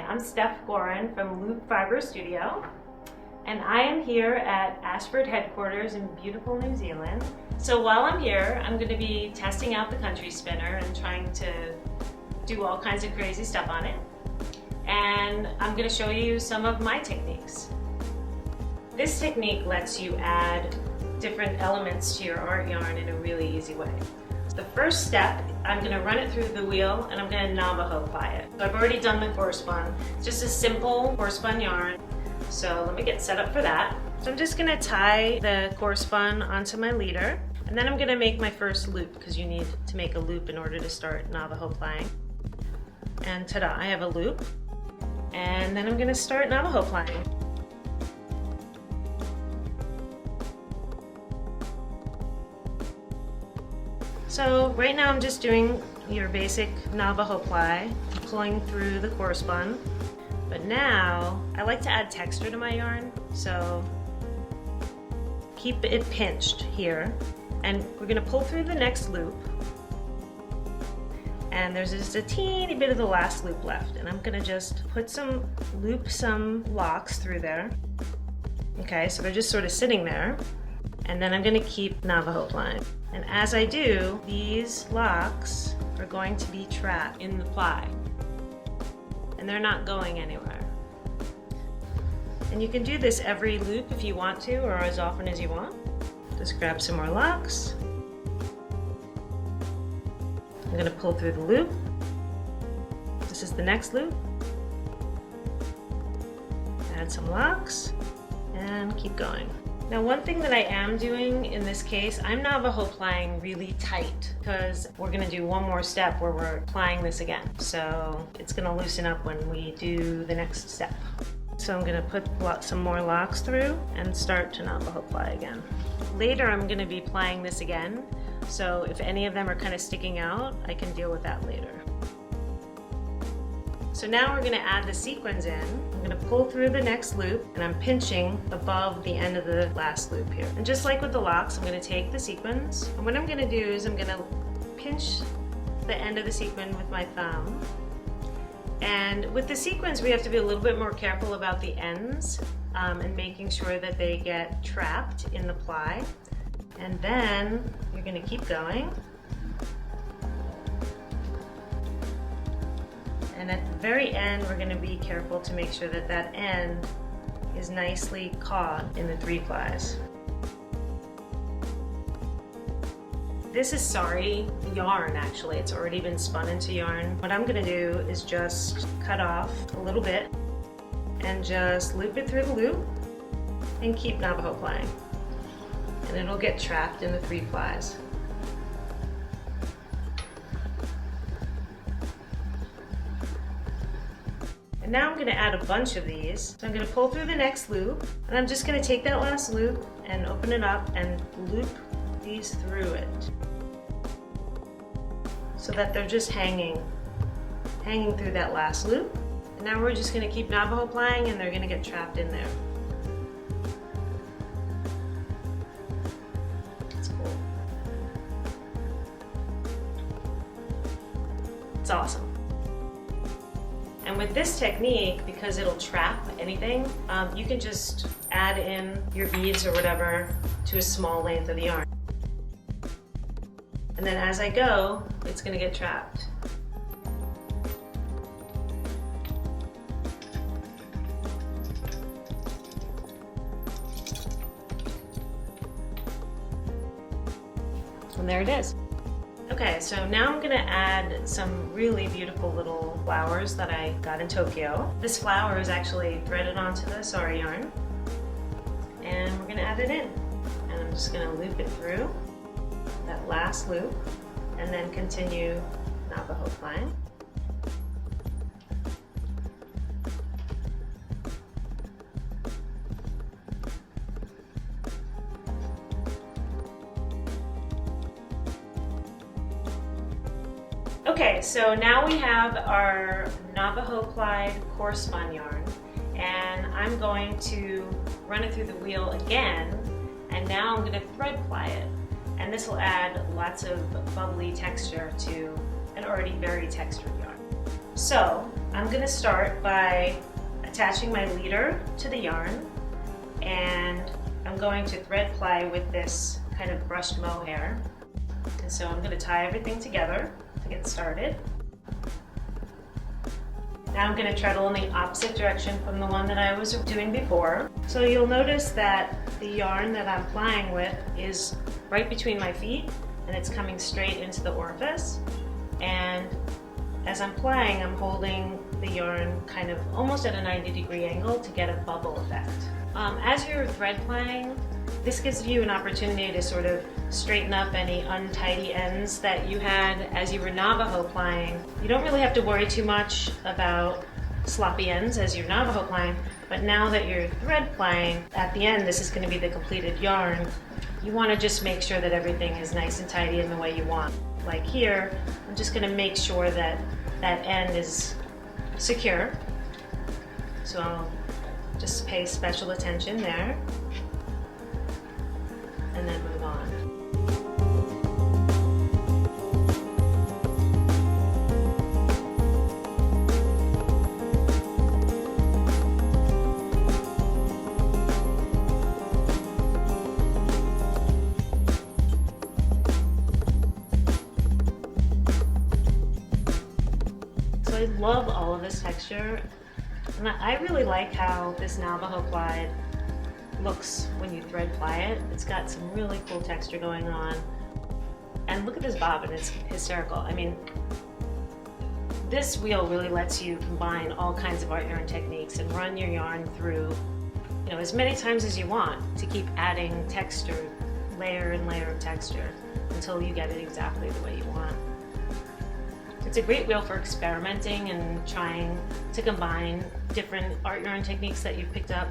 I'm Steph Gorin from Loop Fiber Studio, and I am here at Ashford headquarters in beautiful New Zealand. So while I'm here, I'm going to be testing out the Country Spinner and trying to do all kinds of crazy stuff on it. And I'm going to show you some of my techniques. This technique lets you add different elements to your art yarn in a really easy way. The first step, I'm going to run it through the wheel and I'm going to Navajo ply it. So I've already done the core spun. It's just a simple core spun yarn. So let me get set up for that. So I'm just going to tie the core spun onto my leader, and then I'm going to make my first loop because you need to make a loop in order to start Navajo plying. And ta-da, I have a loop. And then I'm going to start Navajo plying. So right now I'm just doing your basic Navajo ply, pulling through the core spun. But now I like to add texture to my yarn, so keep it pinched here. And we're going to pull through the next loop. And there's just a teeny bit of the last loop left. And I'm going to just loop some locks through there. Okay, so they're just sort of sitting there. And then I'm going to keep Navajo plying. And as I do, these locks are going to be trapped in the ply. And they're not going anywhere. And you can do this every loop if you want to, or as often as you want. Just grab some more locks. I'm going to pull through the loop. This is the next loop. Add some locks and keep going. Now, one thing that I am doing in this case, I'm Navajo plying really tight because we're going to do one more step where we're plying this again. So it's going to loosen up when we do the next step. So I'm going to put some more locks through and start to Navajo ply again. Later I'm going to be plying this again, so if any of them are kind of sticking out, I can deal with that later. So now we're going to add the sequins in. I'm going to pull through the next loop and I'm pinching above the end of the last loop here. And just like with the locks, I'm going to take the sequins, and what I'm going to do is I'm going to pinch the end of the sequin with my thumb. And with the sequins, we have to be a little bit more careful about the ends and making sure that they get trapped in the ply. And then you're going to keep going. And at the very end, we're going to be careful to make sure that that end is nicely caught in the 3 plies. This is sari yarn, actually. It's already been spun into yarn. What I'm going to do is just cut off a little bit and just loop it through the loop and keep Navajo plying. And it'll get trapped in the 3 plies. And now I'm going to add a bunch of these. So I'm going to pull through the next loop, and I'm just going to take that last loop and open it up and loop these through it so that they're just hanging through that last loop. And now we're just going to keep Navajo plying and they're going to get trapped in there. It's cool. It's awesome. And with this technique, because it'll trap anything, you can just add in your beads or whatever to a small length of the yarn. And then as I go, it's going to get trapped. And there it is. Okay, so now I'm going to add some really beautiful little flowers that I got in Tokyo. This flower is actually threaded onto the sari yarn, and we're going to add it in. And I'm just going to loop it through that last loop and then continue Navajo plying. Okay, so now we have our Navajo plied core spun yarn, and I'm going to run it through the wheel again, and now I'm going to thread ply it. And this will add lots of bubbly texture to an already very textured yarn. So I'm going to start by attaching my leader to the yarn, and I'm going to thread ply with this kind of brushed mohair. And so I'm going to tie everything together to get started. Now I'm going to treadle in the opposite direction from the one that I was doing before. So you'll notice that the yarn that I'm plying with is right between my feet, and it's coming straight into the orifice. And as I'm plying, I'm holding the yarn kind of almost at a 90-degree angle to get a bubble effect. As you're thread plying, this gives you an opportunity to sort of straighten up any untidy ends that you had as you were Navajo plying. You don't really have to worry too much about sloppy ends as you're Navajo plying, but now that you're thread plying, at the end this is going to be the completed yarn. You want to just make sure that everything is nice and tidy in the way you want. Like here, I'm just going to make sure that that end is secure. So I'll just pay special attention there and then move on. So I love all of this texture, and I really like how this Navajo plied looks when you thread ply it. It's got some really cool texture going on. And look at this bobbin, it's hysterical. I mean, this wheel really lets you combine all kinds of art yarn techniques and run your yarn through, you know, as many times as you want to keep adding texture, layer and layer of texture, until you get it exactly the way you want. It's a great wheel for experimenting and trying to combine different art yarn techniques that you've picked up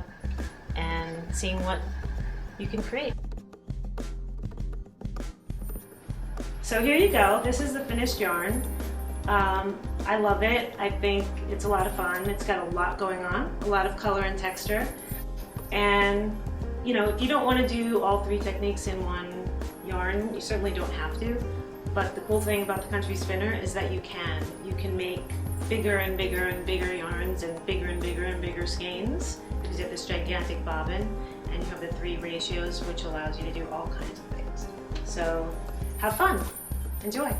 and seeing what you can create. So here you go. This is the finished yarn. I love it. I think it's a lot of fun. It's got a lot going on, a lot of color and texture. And you know, if you don't want to do all three techniques in one yarn, you certainly don't have to. But the cool thing about the Country Spinner is that you can. You can make bigger and bigger and bigger yarns and bigger and bigger and bigger skeins, because you have this gigantic bobbin and you have the 3 ratios, which allows you to do all kinds of things. So have fun, enjoy.